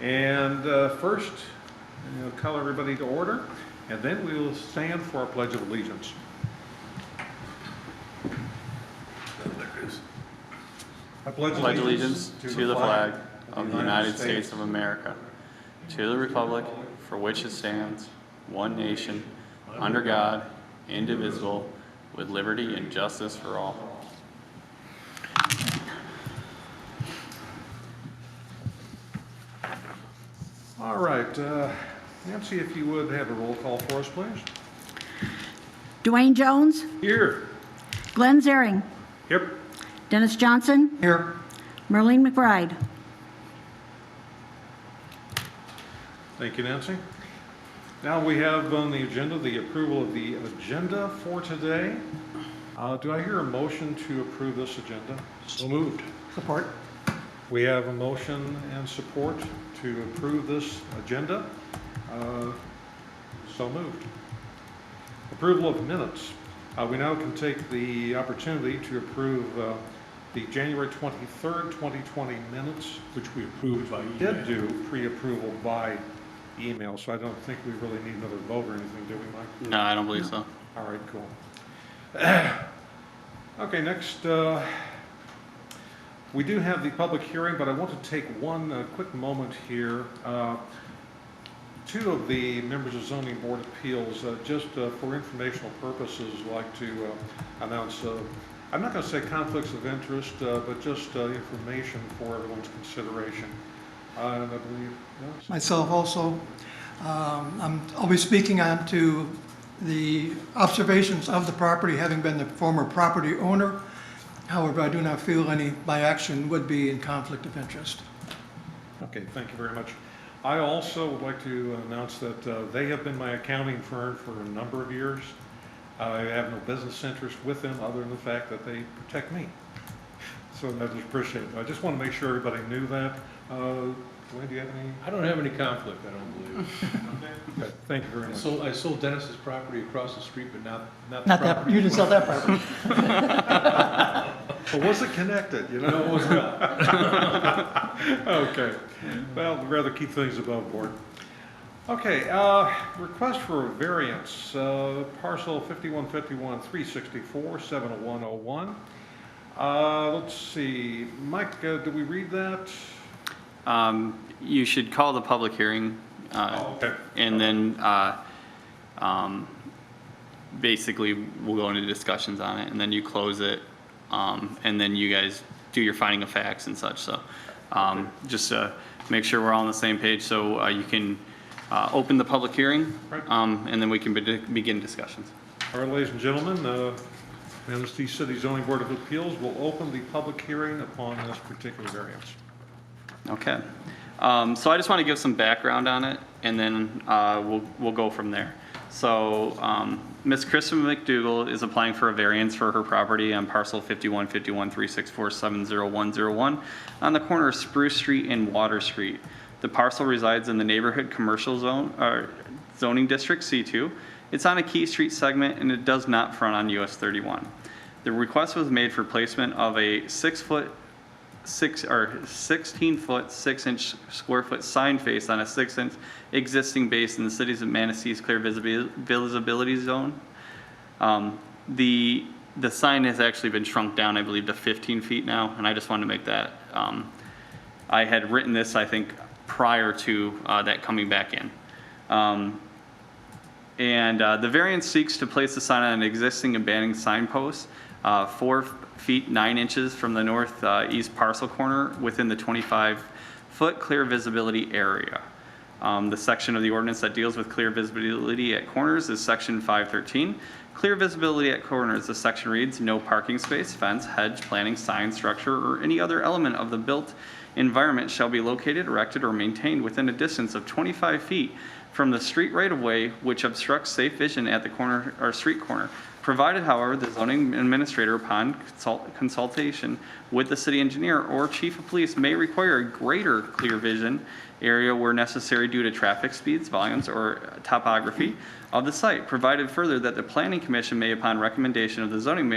And first, call everybody to order, and then we will stand for our Pledge of Allegiance. I pledge allegiance to the flag of the United States of America, to the republic for which it stands, one nation, under God, indivisible, with liberty and justice for all. All right, Nancy, if you would have a roll call for us, please. Dwayne Jones. Here. Glenn Zaring. Here. Dennis Johnson. Here. Merlene McBride. Thank you, Nancy. Now we have on the agenda the approval of the agenda for today. Do I hear a motion to approve this agenda? So moved. Support. We have a motion and support to approve this agenda. So moved. Approval of minutes. We now can take the opportunity to approve the January 23rd, 2020 minutes, which we approved by email. Did do pre-approval by email, so I don't think we really need another vote or anything, do we, Mike? No, I don't believe so. All right, cool. Okay, next, we do have the public hearing, but I want to take one quick moment here. Two of the members of Zoning Board of Appeals, just for informational purposes, like to announce, I'm not going to say conflicts of interest, but just information for everyone's consideration. And I believe, yes? Myself also. I'll be speaking on to the observations of the property, having been the former property owner. However, I do not feel any by action would be in conflict of interest. Okay, thank you very much. I also would like to announce that they have been my accounting firm for a number of years. I have no business interest with them other than the fact that they protect me. So I just appreciate it. I just want to make sure everybody knew that. Dwayne, do you have any? I don't have any conflict, I don't believe. Okay, thank you very much. I sold Dennis's property across the street, but not the Not property. that, you didn't sell that property. But was it connected, you know? No, it was not. Okay. Well, we'd rather keep things above board. Okay, request for a variance, parcel 5151-364-70101. Let's see, Mike, did we read that? You should call the public hearing, Okay. and then basically we'll go into discussions on it, and then you close it, and then you guys do your finding of facts and such. So just make sure we're all on the same page, so you can open the public hearing, Right. and then we can begin discussions. All right, ladies and gentlemen, Manistee City Zoning Board of Appeals will open the public hearing upon this particular variance. Okay. So I just want to give some background on it, and then we'll go from there. So Ms. Kristen McDougall is applying for a variance for her property on parcel 5151-364-70101 on the corner of Spruce Street and Water Street. The parcel resides in the neighborhood commercial zone, or zoning district C2. It's on a Key Street segment, and it does not front on US 31. The request was made for placement of a 16-foot 6-inch square foot sign face on a 6-inch existing base in the city's of Manistee's clear visibility zone. The sign has actually been shrunk down, I believe, to 15 feet now, and I just wanted to make that. I had written this, I think, prior to that coming back in. The variance seeks to place the sign on an existing abandoned signpost 4 feet 9 inches from the northeast parcel corner within the 25-foot clear visibility area. The section of the ordinance that deals with clear visibility at corners is section 513. Clear visibility at corners, the section reads, no parking space, fence, hedge, planting, sign, structure, or any other element of the built environment shall be located, erected, or maintained within a distance of 25 feet from the street right-of-way which obstructs safe vision at the corner or street corner, provided, however, the zoning administrator, upon consultation with the city engineer or chief of police, may require a greater clear vision area where necessary due to traffic speeds, volumes, or topography of the site, provided further that the planning commission may, upon recommendation of the zoning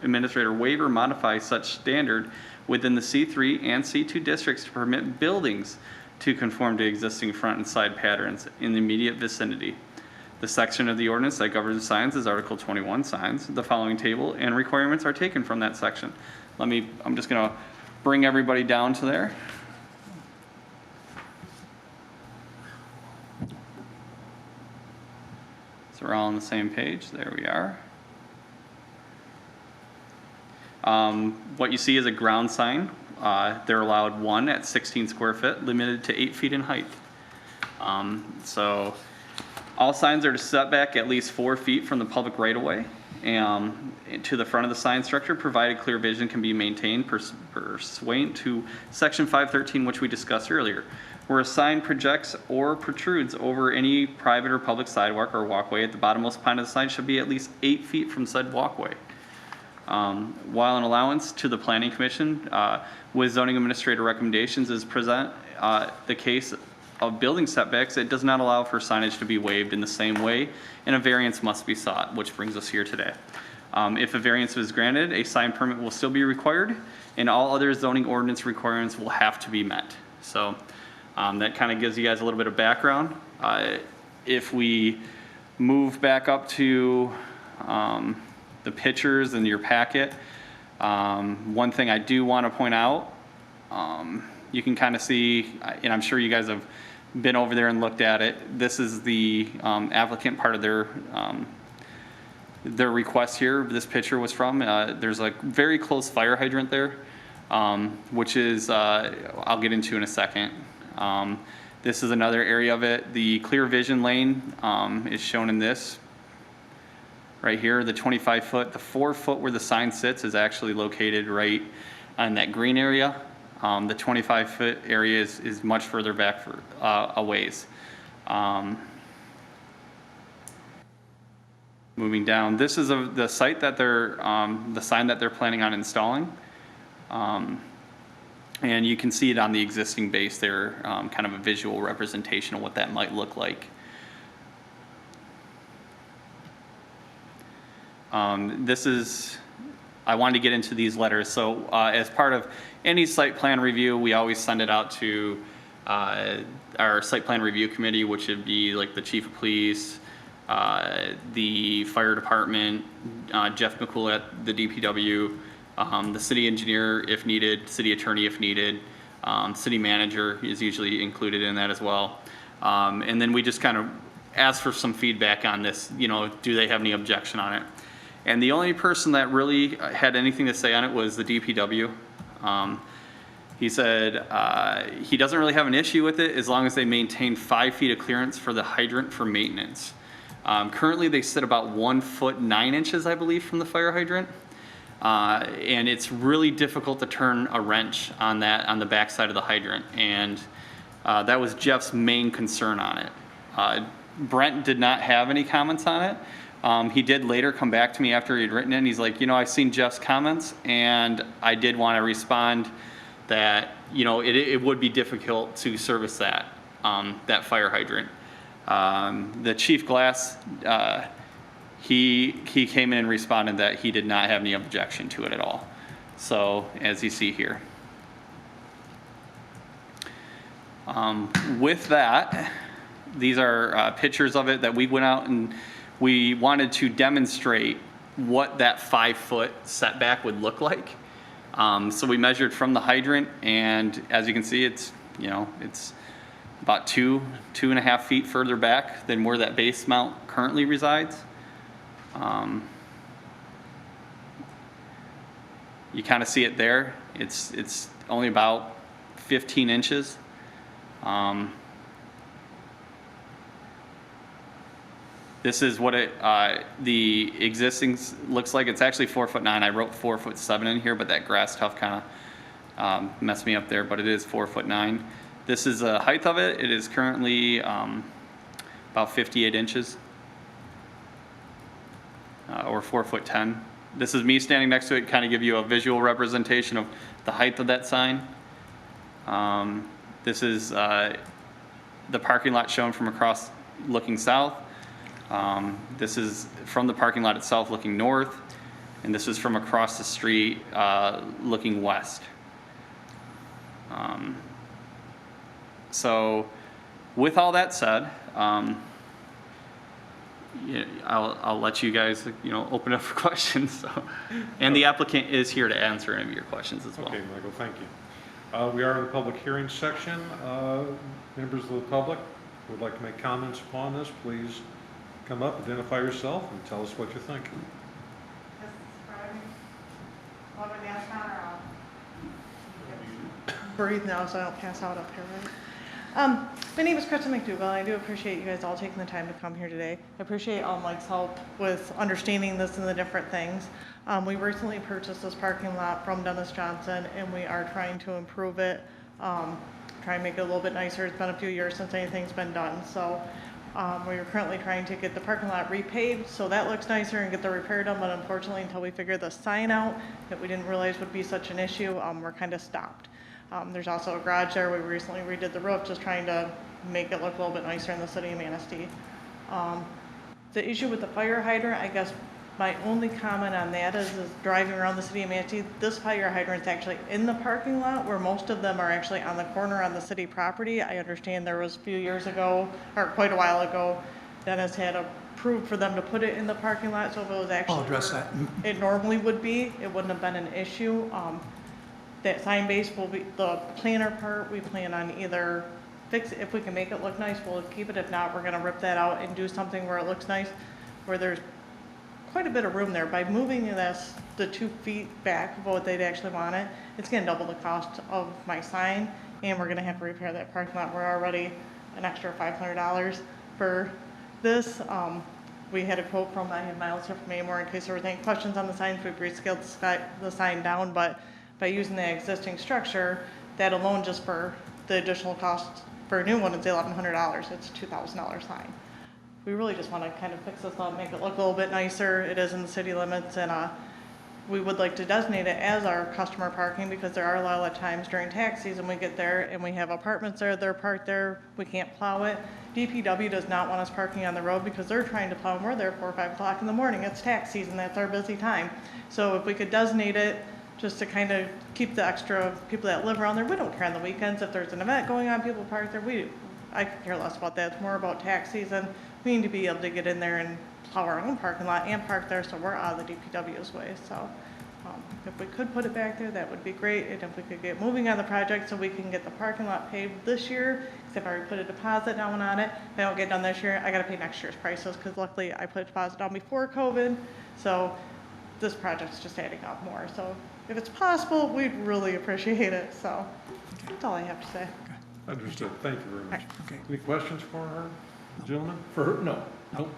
administrator, waive or modify such standard within the C3 and C2 districts to permit buildings to conform to existing front and side patterns in the immediate vicinity. The section of the ordinance that governs signs is Article 21 signs. The following table and requirements are taken from that section. I'm just going to bring everybody down to there. So we're all on the same page. There we are. What you see is a ground sign. They're allowed one at 16 square foot, limited to 8 feet in height. So all signs are to set back at least 4 feet from the public right-of-way to the front of the sign structure, provided clear vision can be maintained pursuant to Section 513, which we discussed earlier. Where a sign projects or protrudes over any private or public sidewalk or walkway at the bottommost point of the sign should be at least 8 feet from said walkway. While an allowance to the Planning Commission with zoning administrator recommendations is present the case of building setbacks, it does not allow for signage to be waived in the same way, and a variance must be sought, which brings us here today. If a variance is granted, a sign permit will still be required, and all other zoning ordinance requirements will have to be met. So that kind of gives you guys a little bit of background. If we move back up to the pictures in your packet, one thing I do want to point out, you can kind of see, and I'm sure you guys have been over there and looked at it. This is the applicant part of their request here. This picture was from. There's a very close fire hydrant there, which is I'll get into in a second. This is another area of it. The clear vision lane is shown in this right here. The 25 foot, the 4 foot where the sign sits is actually located right on that green area. The 25 foot area is much further back for a ways. Moving down, this is the site that the sign that they're planning on installing. And you can see it on the existing base there, kind of a visual representation of what that might look like. I wanted to get into these letters. So as part of any site plan review, we always send it out to our site plan review committee, which would be like the chief of police, the fire department, Jeff McCool at the DPW, the city engineer if needed, city attorney if needed, city manager is usually included in that as well. And then we just kind of ask for some feedback on this, do they have any objection on it? And the only person that really had anything to say on it was the DPW. He said he doesn't really have an issue with it as long as they maintain 5 feet of clearance for the hydrant for maintenance. Currently they sit about 1 foot 9 inches, I believe, from the fire hydrant. And it's really difficult to turn a wrench on the back side of the hydrant. And that was Jeff's main concern on it. Brent did not have any comments on it. He did later come back to me after he'd written it, and he's like, I've seen Jeff's comments, and I did want to respond that, it would be difficult to service that fire hydrant. The Chief Glass, he came in and responded that he did not have any objection to it at all. So, as you see here. With that, these are pictures of it that we went out and we wanted to demonstrate what that 5 foot setback would look like. So we measured from the hydrant, and as you can see, it's about 2.5 feet further back than where that base mount currently resides. You kind of see it there. It's only about 15 inches. This is what the existing looks like. It's actually 4'9". I wrote 4'7" in here, but that grass tuft kind of messed me up there, but it is 4'9". This is the height of it. It is currently about 58 inches or 4'10". This is me standing next to it, kind of give you a visual representation of the height of that sign. This is the parking lot shown from across looking south. This is from the parking lot itself looking north, and this is from across the street So with all that said, yeah, I'll let you guys, open up for questions. So, and the applicant is here to answer any of your questions as well. Okay, Michael, thank you. We are in the public hearing section. Members of the public who would like to make comments upon this, please come up, identify yourself, and tell us what you think. Breathe now so I don't pass out up here, right? My name is Kristen McDougall. I do appreciate you guys all taking the time to come here today. I appreciate Mike's help with understanding this and the different things. We recently purchased this parking lot from Dennis Johnson, and we are trying to improve it, try and make it a little bit nicer. It's been a few years since anything's been done, so we are currently trying to get the parking lot repaved so that looks nicer and get the repair done, but unfortunately until we figure the sign out that we didn't realize would be such an issue, we're kind of stopped. There's also a garage there. We recently redid the roof, just trying to make it look a little bit nicer in the city of Manistee. The issue with the fire hydrant, I guess my only comment on that is driving around the city of Manistee, this fire hydrant is actually in the parking lot where most of them are actually on the corner on the city property. I understand there was a few years ago, or quite a while ago, Dennis had approved for them to put it in the parking lot, so if it was actually I'll address where that. it normally would be, it wouldn't have been an issue. That sign base will be, the planter part, we plan on either fix it, if we can make it look nice, we'll keep it. If not, we're gonna rip that out and do something where it looks nice, where there's quite a bit of room there. By moving this, the 2 feet back of what they'd actually want it, it's gonna double the cost of my sign, and we're gonna have to repair that parking lot. We're already an extra $500 for this. We had a quote from, I had Miles here from Amor in case there was any questions on the signs. We've rescaled the sign down, but by using the existing structure, that alone just for the additional cost for a new one is $1,100. It's a $2,000 sign. We really just want to kind of fix this up, make it look a little bit nicer. It is in the city limits, and we would like to designate it as our customer parking because there are a lot of times during tax season we get there and we have apartments there, they're parked there, we can't plow it. DPW does not want us parking on the road because they're trying to plow and we're there 4 or 5 o'clock in the morning. It's tax season, that's our busy time. So if we could designate it just to kind of keep the extra people that live around there. We don't care on the weekends. If there's an event going on, people park there. I could care less about that. It's more about tax season. We need to be able to get in there and plow our own parking lot and park there so we're out of the DPW's way. So if we could put it back there, that would be great. And if we could get moving on the project so we can get the parking lot paved this year, because if I already put a deposit down on it, if I don't get done this year, I got to pay next year's prices because luckily I put a deposit down before COVID. So this project's just adding up more. So if it's possible, we'd really appreciate it. So that's all I have to say. Understood. Thank you very much. Okay. Any questions for her, gentlemen? For her, no.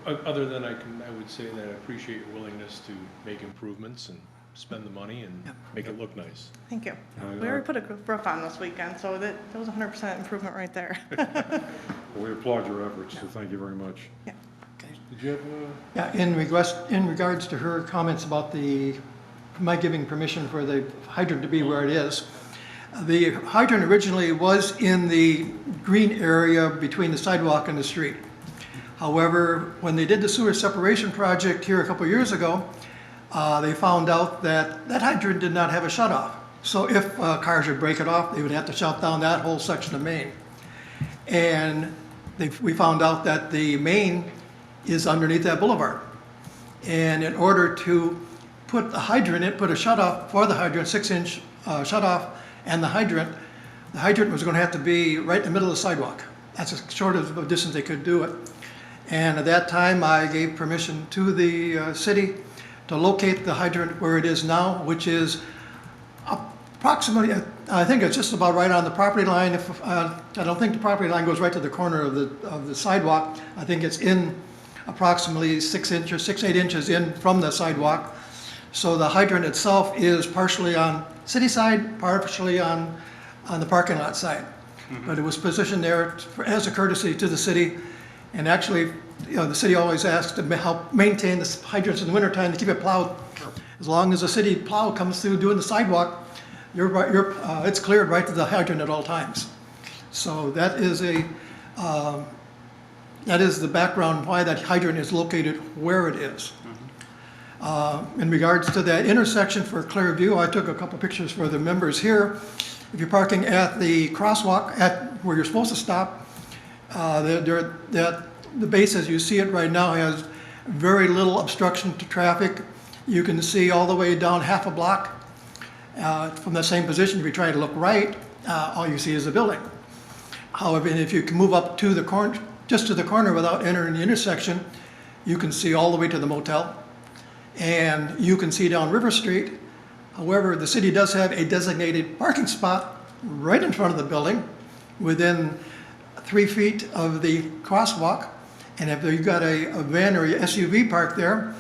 Other than I would say that I appreciate your willingness to make improvements and spend the money and make it look nice. Thank you. We already put a roof on this weekend, so that was 100% improvement right there. Well, we applaud your efforts, so thank you very much. Yeah. Did you have Yeah, in regards to her comments about my giving permission for the hydrant to be where it is, the hydrant originally was in the green area between the sidewalk and the street. However, when they did the sewer separation project here a couple of years ago, they found out that that hydrant did not have a shutoff. So if cars would break it off, they would have to shut down that whole section of main. And we found out that the main is underneath that boulevard. And in order to put the hydrant in, put a shutoff for the hydrant, 6-inch shutoff, and the hydrant was going to have to be right in the middle of the sidewalk. That's as short of a distance they could do it. And at that time, I gave permission to the city to locate the hydrant where it is now, which is approximately, I think it's just about right on the property line. I don't think the property line goes right to the corner of the sidewalk. I think it's in approximately 6 inches, 6-8 inches in from the sidewalk. So the hydrant itself is partially on city side, partially on the parking lot side. But it was positioned there as a courtesy to the city. And actually, the city always asks to help maintain the hydrants in the wintertime to keep it plowed. As long as the city plow comes through doing the sidewalk, it's cleared right to the hydrant at all times. So that is the background why that hydrant is located where it is. In regards to that intersection for clear view, I took a couple pictures for the members here. If you're parking at the crosswalk at where you're supposed to stop, the base as you see it right now has very little obstruction to traffic. You can see all the way down half a block from the same position. If you try to look right, all you see is the building. However, if you can move up to the corner, just to the corner without entering the intersection, you can see all the way to the motel, and you can see down River Street. However, the city does have a designated parking spot right in front of the building, within 3 feet of the crosswalk. And if you've got a van or a SUV parked there,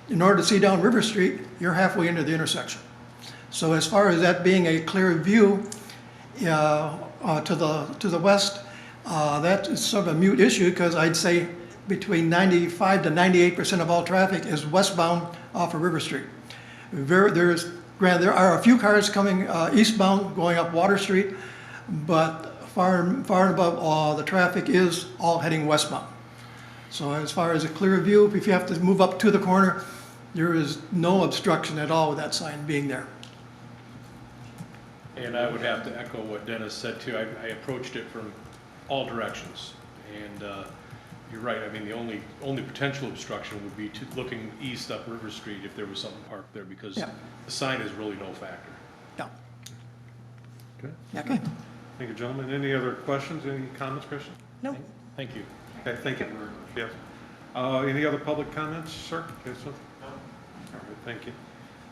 in order to see down River Street, you're halfway into the intersection. So as far as that being a clear view to the west, that is sort of a moot issue, because I'd say between 95 to 98% of all traffic is westbound off of River Street. There are a few cars coming eastbound going up Water Street, but far and above, the traffic is all heading westbound. So as far as a clear view, if you have to move up to the corner, there is no obstruction at all with that sign being there. And I would have to echo what Dennis said too. I approached it from all directions. And you're right, I mean, the only potential obstruction would be looking east up River Street if there was something parked there, because Yeah. the sign is really no factor. Yeah. Okay. Okay. Thank you, gentlemen. Any other questions, any comments, Christian? No, Thank you. Okay, thank you very much. Yes. Any other public comments, sir? Okay, so. No. All right, thank you.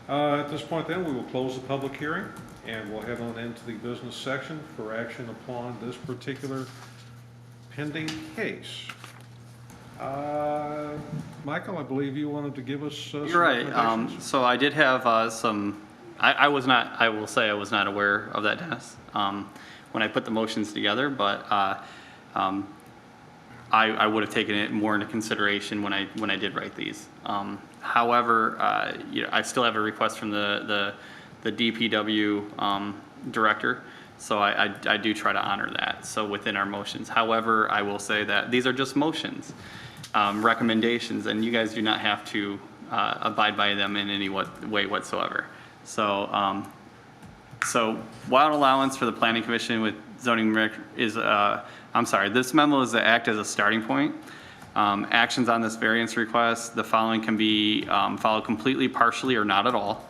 At this point then, we will close the public hearing, and we'll head on into the business section for action upon this particular pending case. Michael, I believe you wanted to give us some You're right. recommendations. So I did have some, I was not, I will say I was not aware of that, Dennis, when I put the motions together, but I would have taken it more into consideration when I did write these. However, I still have a request from the DPW director, so I do try to honor that, so within our motions. However, I will say that these are just motions, recommendations, and you guys do not have to abide by them in any way whatsoever. So, wild allowance for the planning commission with zoning is, this memo is to act as a starting point. Actions on this variance request, the following can be followed completely, partially, or not at all.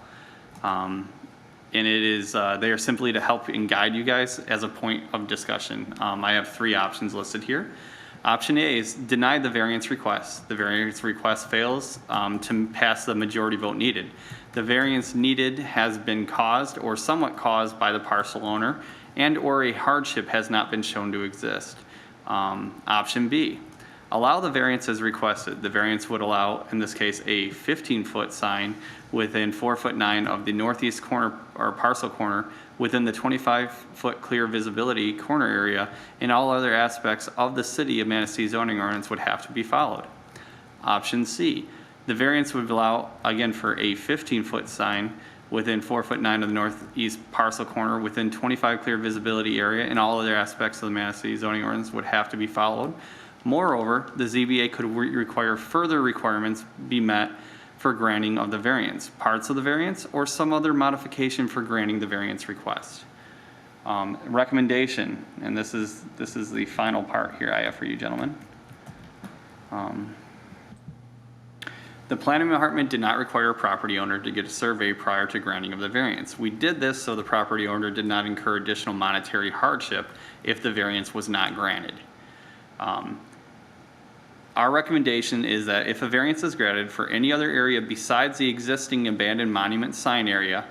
And it is, they are simply to help and guide you guys as a point of discussion. I have 3 options listed here. Option A is deny the variance request. The variance request fails to pass the majority vote needed. The variance needed has been caused or somewhat caused by the parcel owner, and or a hardship has not been shown to exist. Option B, allow the variance as requested. The variance would allow, in this case, a 15-foot sign within 4'9" of the northeast corner or parcel corner within the 25-foot clear visibility corner area, and all other aspects of the city of Manistee zoning ordinance would have to be followed. Option C, the variance would allow, again, for a 15-foot sign within 4'9" of the northeast parcel corner within 25 clear visibility area, and all other aspects of the Manistee zoning ordinance would have to be followed. Moreover, the ZBA could require further requirements be met for granting of the variance, parts of the variance, or some other modification for granting the variance request. Recommendation, and this is the final part here I have for you, gentlemen. The planning department did not require a property owner to get a survey prior to granting of the variance. We did this so the property owner did not incur additional monetary hardship if the variance was not granted. Our recommendation is that if a variance is granted for any other area besides the existing abandoned monument sign area,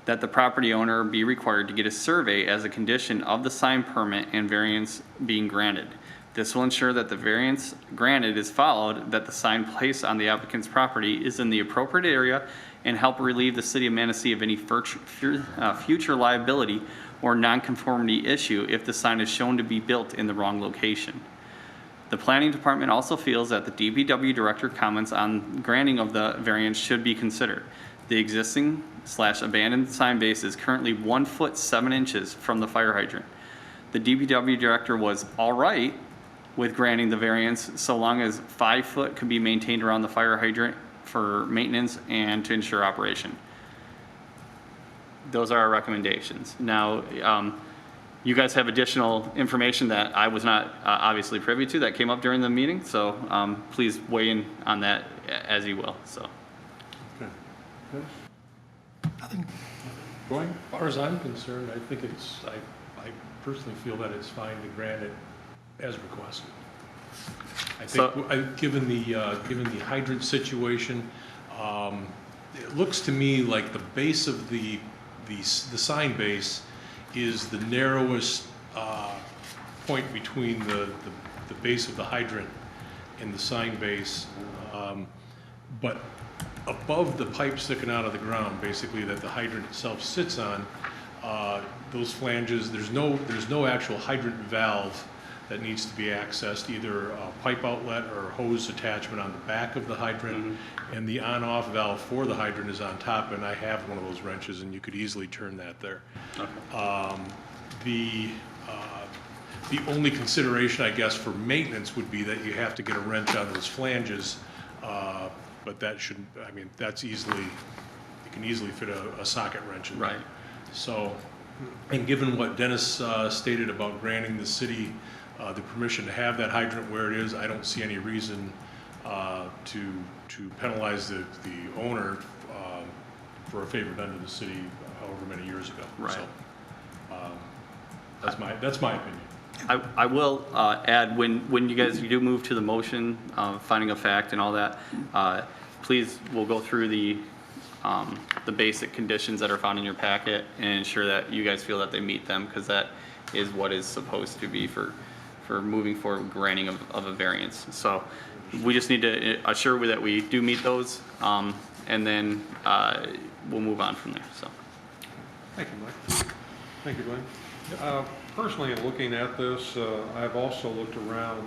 that the property owner be required to get a survey as a condition of the sign permit and variance being granted. This will ensure that the variance granted is followed, that the sign placed on the applicant's property is in the appropriate area, and help relieve the city of Manistee of any future liability or nonconformity issue if the sign is shown to be built in the wrong location. The planning department also feels that the DPW director comments on granting of the variance should be considered. The existing / abandoned sign base is currently 1 foot 7 inches from the fire hydrant. The DPW director was all right with granting the variance so long as 5 foot could be maintained around the fire hydrant for maintenance and to ensure operation. those are our recommendations. Now, you guys have additional information that I was not obviously privy to that came up during the meeting, so please weigh in on that as you will, so. Okay. Yes? Going? As far as I'm concerned, I think I personally feel that it's fine to grant it as requested. I think, given the hydrant situation, it looks to me like the base of the sign base is the narrowest point between the base of the hydrant and the sign base. But above the pipe sticking out of the ground, basically, that the hydrant itself sits on, those flanges, there's no actual hydrant valve that needs to be accessed, either a pipe outlet or hose attachment on the back of the hydrant, and the on-off valve for the hydrant is on top, and I have one of those wrenches, and you could easily turn that there. The only consideration, I guess, for maintenance would be that you have to get a wrench on those flanges, but that shouldn't, I mean, that's easily, you can easily fit a socket wrench in there. Right. So, and given what Dennis stated about granting the city the permission to have that hydrant where it is, I don't see any reason to penalize the owner for a favor done to the city however many years ago. Right. So, that's my opinion. I will add, when you guys do move to the motion, finding of fact and all that, please, we'll go through the basic conditions that are found in your packet and ensure that you guys feel that they meet them, because that is what is supposed to be for moving forward granting of a variance. So we just need to assure that we do meet those, and then we'll move on from there, so. Thank you, Mike. Thank you, Dwayne. Personally, in looking at this, I've also looked around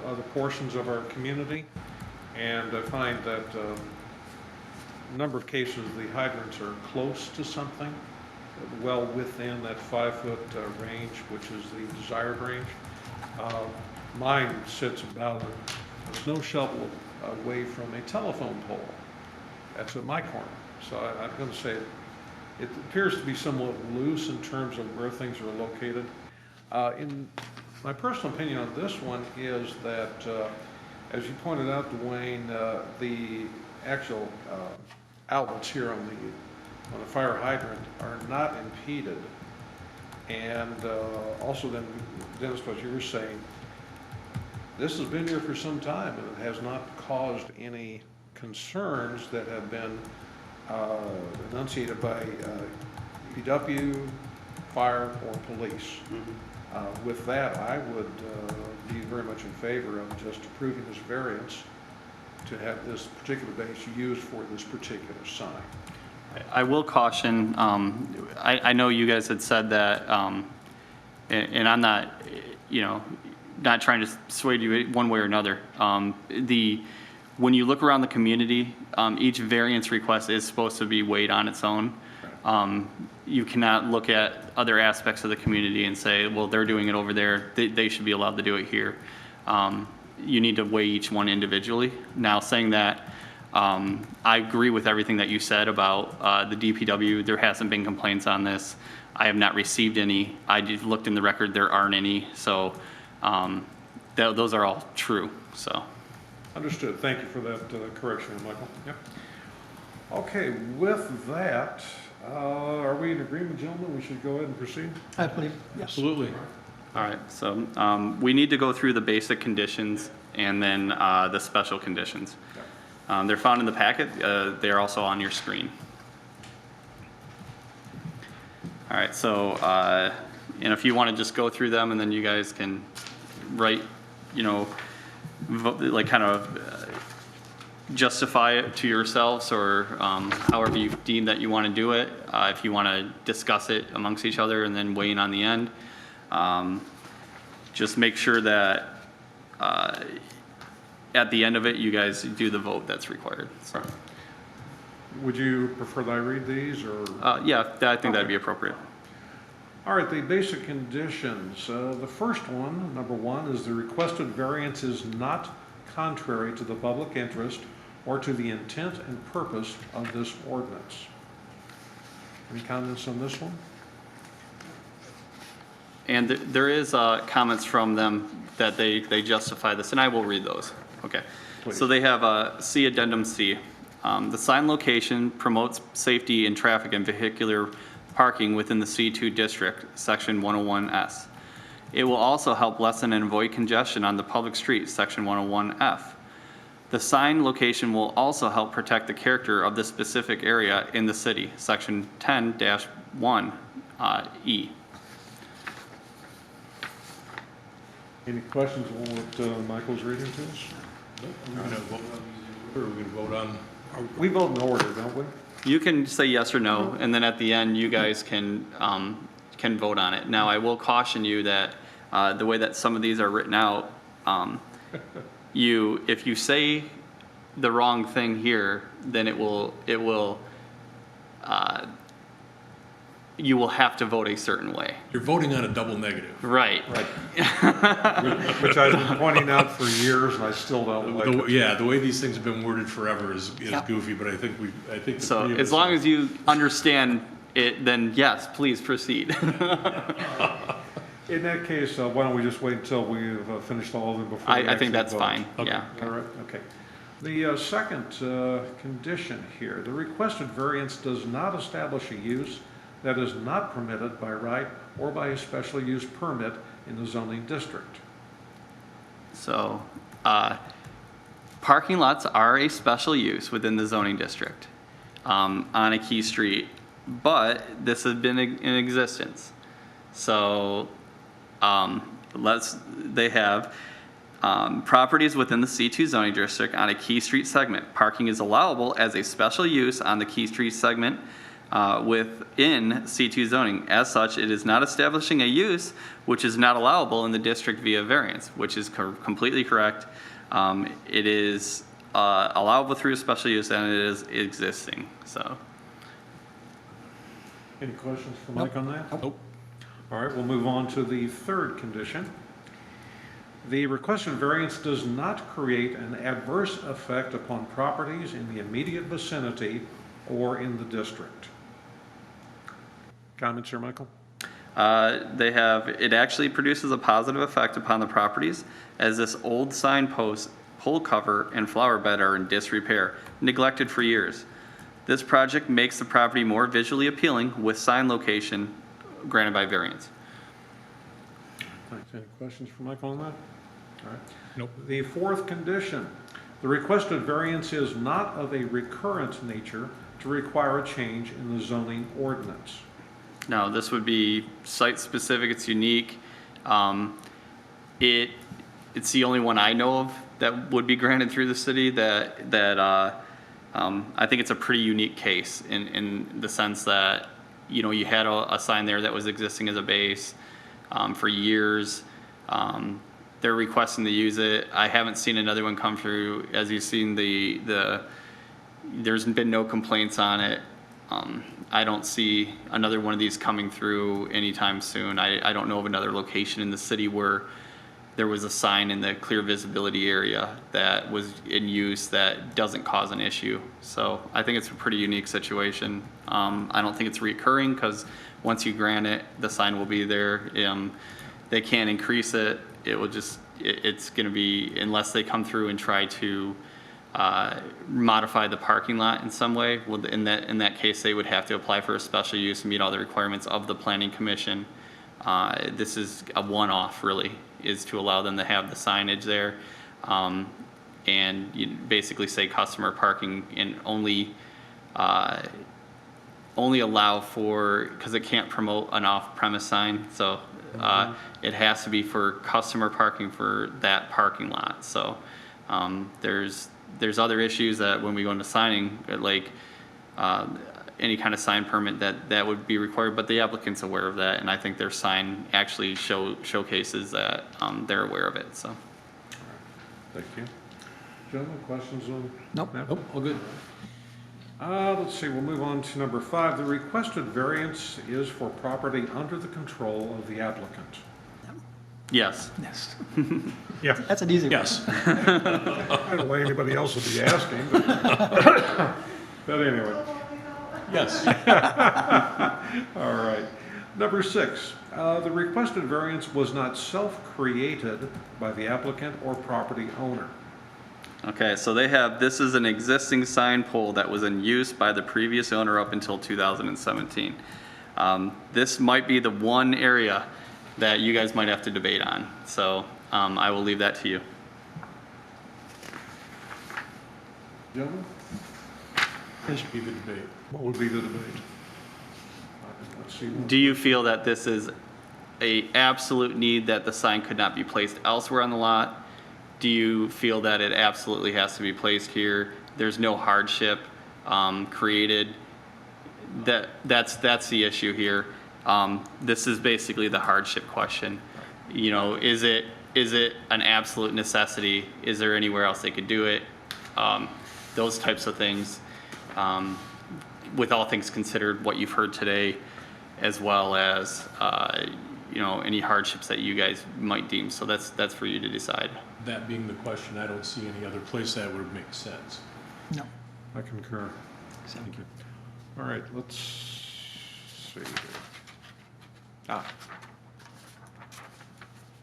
other portions of our community, and I find that a number of cases the hydrants are close to something, well within that 5-foot range, which is the desired range. Mine sits about a snow shovel away from a telephone pole. That's at my corner. So I'm going to say it appears to be somewhat loose in terms of where things are located. In my personal opinion on this one is that, as you pointed out, Dwayne, the actual outlets here on the fire hydrant are not impeded. And also then, Dennis, what you were saying, this has been here for some time and it has not caused any concerns that have been enunciated by DPW, fire, or police. With that, I would be very much in favor of just approving this variance to have this particular base used for this particular sign. I will caution, I know you guys had said that, and I'm not, not trying to sway you one way or another. When you look around the community, each variance request is supposed to be weighed on its own. You cannot look at other aspects of the community and say, well, they're doing it over there, they should be allowed to do it here. You need to weigh each one individually. Now, saying that, I agree with everything that you said about the DPW. There hasn't been complaints on this. I have not received any. I just looked in the record, there aren't any. So those are all true, so. Understood. Thank you for that correction, Michael. Yep. Okay, with that, are we in agreement, gentlemen? We should go ahead and proceed? I believe, yes. Absolutely. All right, so we need to go through the basic conditions and then the special conditions. They're found in the packet. They're also on your screen. All right, so, and if you want to just go through them and then you guys can write, like kind of justify it to yourselves or however you deem that you want to do it. If you want to discuss it amongst each other and then weigh in on the end. Just make sure that at the end of it, you guys do the vote that's required. So. Would you prefer that I read these, or? Yeah, I think that'd be appropriate. All right, the basic conditions. The first one, number 1, is the requested variance is not contrary to the public interest or to the intent and purpose of this ordinance. Any comments on this one? And there is comments from them that they justify this, and I will read those. Okay. Please. So they have C addendum C. The sign location promotes safety in traffic and vehicular parking within the C2 district, section 101S. It will also help lessen and avoid congestion on the public streets, section 101F. The sign location will also help protect the character of the specific area in the city, section 10-1E. Any questions on what Michael's reading to us? Are we gonna vote on these, or are we gonna vote on? We vote in order, don't we? You can say yes or no, and then at the end, you guys can vote on it. Now, I will caution you that the way that some of these are written out, if you say the wrong thing here, then you will have to vote a certain way. You're voting on a double negative. Right. Right. Which I've been pointing out for years, and I still don't like it. Yeah, the way these things have been worded forever is Yeah. goofy, but I think the So three of as us long are- as you understand it, then yes, please proceed. In that case, why don't we just wait until we've finished all of them before we I think actually that's vote? fine, Okay. yeah. All right, okay. The second condition here, the requested variance does not establish a use that is not permitted by right or by a special use permit in the zoning district. So, parking lots are a special use within the zoning district on a key street, but this has been in existence. So, they have properties within the C2 zoning district on a key street segment. Parking is allowable as a special use on the key street segment within C2 zoning. As such, it is not establishing a use which is not allowable in the district via variance, which is completely correct. It is allowable through a special use and it is existing, so. Any questions for Mike on that? Nope. All right, we'll move on to the third condition. The requested variance does not create an adverse effect upon properties in the immediate vicinity or in the district. Comments here, Michael? It actually produces a positive effect upon the properties as this old signpost, pole cover, and flower bed are in disrepair, neglected for years. This project makes the property more visually appealing with sign location granted by variance. Thanks. Any questions for Michael on that? All right. Nope. The fourth condition, the requested variance is not of a recurrent nature to require a change in the zoning ordinance. Now, this would be site-specific, it's unique. It's the only one I know of that would be granted through the city I think it's a pretty unique case in the sense that, you had a sign there that was existing as a base for years. They're requesting to use it. I haven't seen another one come through. As you've seen, there's been no complaints on it. I don't see another one of these coming through anytime soon. I don't know of another location in the city where there was a sign in the clear visibility area that was in use that doesn't cause an issue. So I think it's a pretty unique situation. I don't think it's recurring because once you grant it, the sign will be there. They can't increase it. It's going to be, unless they come through and try to modify the parking lot in some way. Well, in that case, they would have to apply for a special use and meet all the requirements of the planning commission. This is a one-off, really, is to allow them to have the signage there, and you basically say customer parking and only allow for, because it can't promote an off-premise sign, so it has to be for customer parking for that parking lot. So there's other issues that when we go into signing, like any kind of sign permit that would be required, but the applicant's aware of that, and I think their sign actually showcases that they're aware of it. So. Thank you. Gentlemen, questions on? Nope. that? Nope, all good. Let's see, we'll move on to number 5. The requested variance is for property under the control of the applicant. Yes. Yes. Yeah. That's an easy one. Yes. I don't know why anybody else would be asking, but, but anyway. Yes. All right. Number 6, the requested variance was not self-created by the applicant or property owner. Okay, so they have, this is an existing sign pole that was in use by the previous owner up until 2017. This might be the one area that you guys might have to debate on, so I will leave that to you. Gentlemen, This should be the debate. what would be the debate? Let's see. Do you feel that this is a absolute need that the sign could not be placed elsewhere on the lot? Do you feel that it absolutely has to be placed here? There's no hardship created? That's the issue here. This is basically the hardship question. You know, is it an absolute necessity? Is there anywhere else they could do it? Those types of things. With all things considered, what you've heard today, as well as you know, any hardships that you guys might deem. So that's for you to decide. That being the question, I don't see any other place that would make sense. No. I concur. Thank you. All right, let's see here.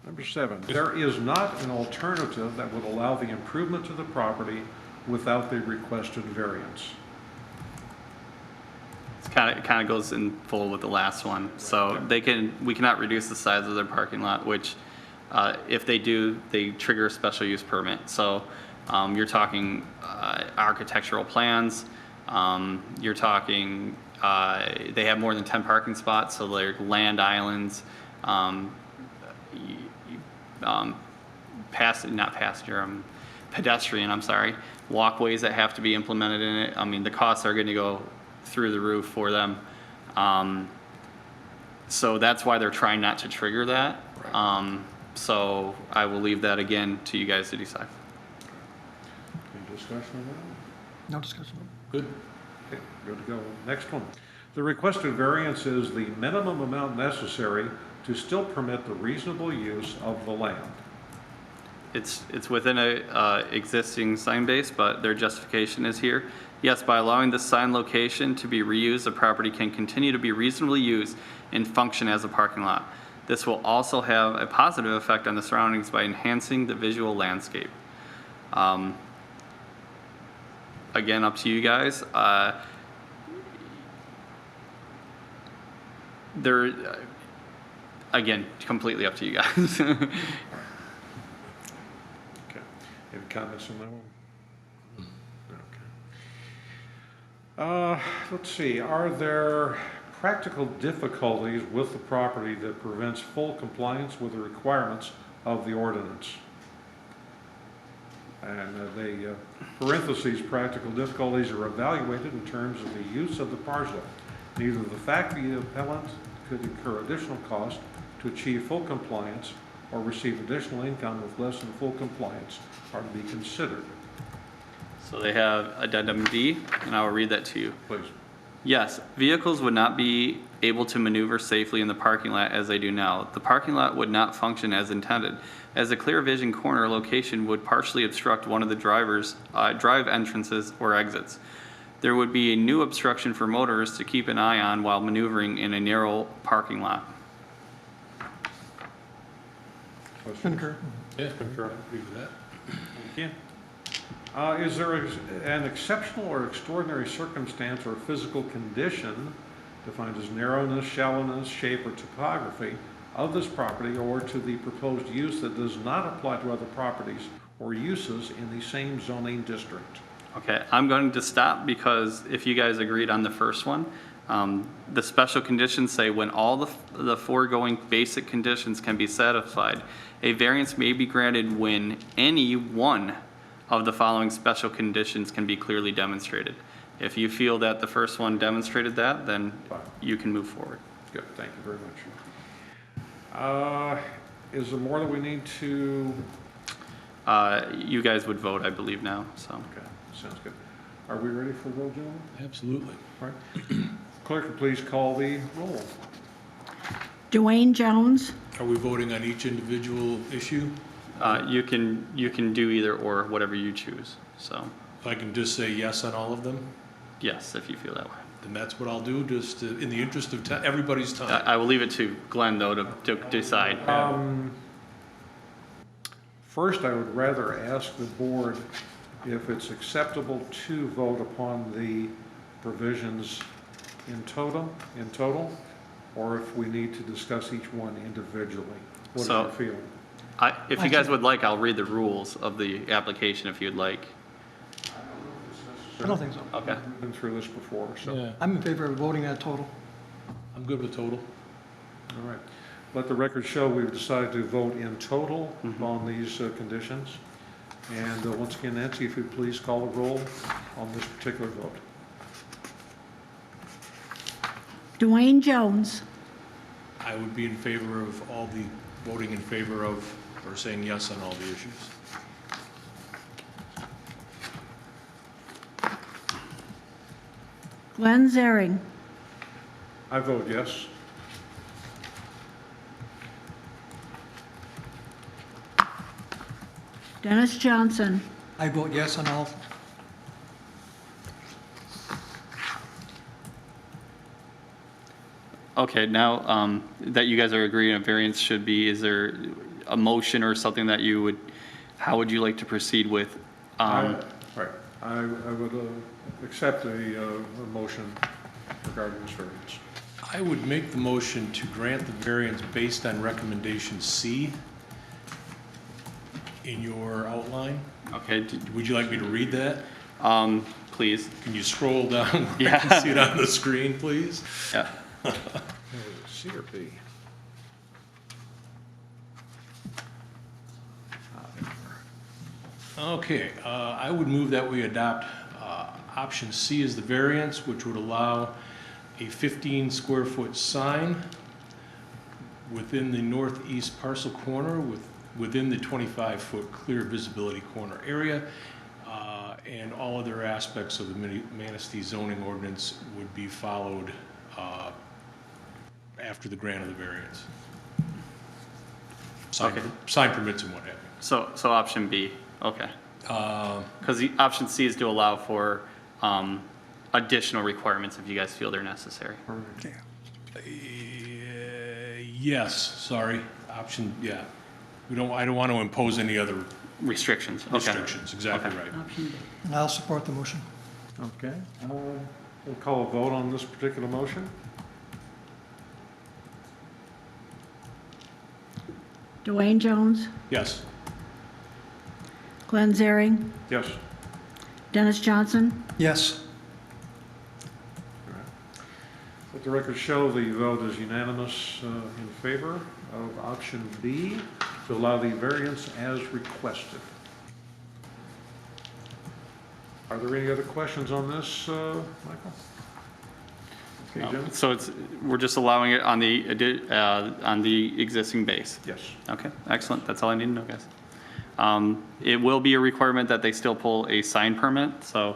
Number 7, there is not an alternative that would allow the improvement to the property without the requested variance. It's kind of goes in full with the last one. So we cannot reduce the size of their parking lot, which if they do, they trigger a special use permit. So you're talking architectural plans. You're talking they have more than 10 parking spots, so they're land islands. Pedestrian, I'm sorry, walkways that have to be implemented in it. I mean, the costs are going to go through the roof for them. So that's why they're trying not to trigger that. So I will leave that again to you guys to decide. Any discussion on that? No discussion. Good. Okay, good to go. Next one. The requested variance is the minimum amount necessary to still permit the reasonable use of the land. It's within a existing sign base, but their justification is here. Yes, by allowing the sign location to be reused, the property can continue to be reasonably used and function as a parking lot. This will also have a positive effect on the surroundings by enhancing the visual landscape. Again, up to you guys. Again, completely up to you guys. Okay. Any comments on that one? Okay. Let's see. Are there practical difficulties with the property that prevents full compliance with the requirements of the ordinance? And the parentheses, practical difficulties are evaluated in terms of the use of the parcel. Neither the fact the appellant could incur additional cost to achieve full compliance or receive additional income with less than full compliance are to be considered. So they have addendum D, and I will read that to you. Please. Yes, vehicles would not be able to maneuver safely in the parking lot as they do now. The parking lot would not function as intended, as the clear vision corner location would partially obstruct one of the drive entrances or exits. There would be a new obstruction for motorists to keep an eye on while maneuvering in a narrow parking lot. Concur. Yeah, concur. Agree with that. Thank you. Is there an exceptional or extraordinary circumstance or physical condition defined as narrowness, shallowness, shape, or topography of this property or to the proposed use that does not apply to other properties or uses in the same zoning district? Okay, I'm going to stop because if you guys agreed on the first one, the special conditions say when all the foregoing basic conditions can be satisfied, a variance may be granted when any one of the following special conditions can be clearly demonstrated. If you feel that the first one demonstrated that, then you can move forward. Good, thank you very much. Is there more that we need to? You guys would vote, I believe, now, so. Okay, sounds good. Are we ready for the vote, gentlemen? Absolutely. All right. Clerk, please call the roll. Dwayne Jones, Are we voting on each individual issue? You can do either or, whatever you choose, so, If I can just say yes on all of them? yes, if you feel that way. then that's what I'll do, just in the interest of everybody's time. I will leave it to Glenn, though, to decide. First, I would rather ask the board if it's acceptable to vote upon the provisions in total, or if we need to discuss each one individually. What is So- your feeling? If you guys would like, I'll read the rules of the application if you'd like. I don't think so. Okay. We've been through this before, so, Yeah, I'm in favor of voting on total. I'm good with total. all right. Let the record show we've decided to vote in total on these conditions. And once again, Nancy, if you'd please call the roll on this particular vote. Dwayne Jones, I would be in favor of all the, voting in favor of, or saying yes on all the issues. Glenn Zaring, I vote yes. Dennis Johnson, I vote yes on all. Okay, now that you guys are agreeing a variance should be, is there a motion or something that you would, how would you like to proceed with? Right. I would accept a motion regarding this variance. I would make the motion to grant the variance based on recommendation C in your outline. Okay, Would you like me to read that? please. Can you scroll down where I Yeah. can see it on the screen, please? Yeah. C or B? Okay, I would move that we adopt option C as the variance, which would allow a 15 square foot sign within the northeast parcel corner within the 25-foot clear visibility corner area, and all other aspects of the Manistee zoning ordinance would be followed after the grant of the variance. Okay. Sign permits and what have you. So option B, okay. Because the option C is to allow for additional requirements if you guys feel they're necessary. Yes, sorry, option, yeah. I don't want to impose any other Restrictions, okay. restrictions, exactly Okay. right. And I'll support the motion. Okay. We'll call a vote on this particular motion. Dwayne Jones, Yes, Glenn Zaring, Yes. Dennis Johnson, Yes. Let the record show the vote is unanimous in favor of option B, to allow the variance as requested. Are there any other questions on this, Michael? Okay, Jim? So we're just allowing it on the existing base? Yes. Okay, excellent. That's all I need to know, guys. It will be a requirement that they still pull a sign permit, so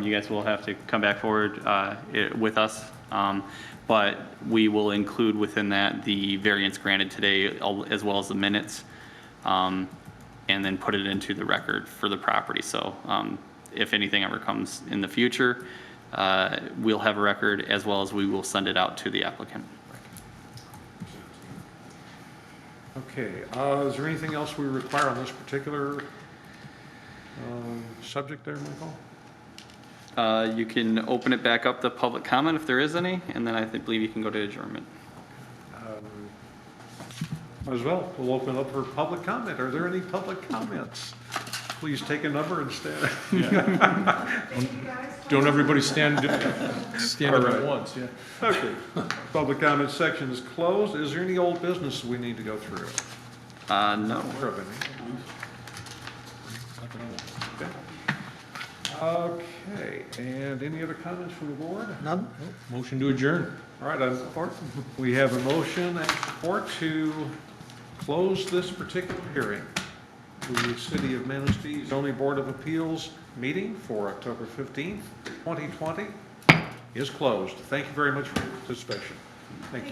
you guys will have to come back forward with us. But we will include within that the variance granted today, as well as the minutes, and then put it into the record for the property. So if anything ever comes in the future, we'll have a record, as well as we will send it out to the applicant. Okay, is there anything else we require on this particular subject there, Michael? You can open it back up to public comment if there is any, and then I believe you can go to adjournment. Might as well, we'll open up for public comment. Are there any public comments? Please take a number and stand. don't everybody stand up at once, yeah. Okay, public comment section is closed. Is there any old business we need to go through? No. Aware of any? Okay, and any other comments from the board? None? Motion to adjourn. All right, we have a motion and support to close this particular hearing. The City of Manistee Zoning Board of Appeals meeting for October 15th, 2020 is closed. Thank you very much for your participation. Thank you.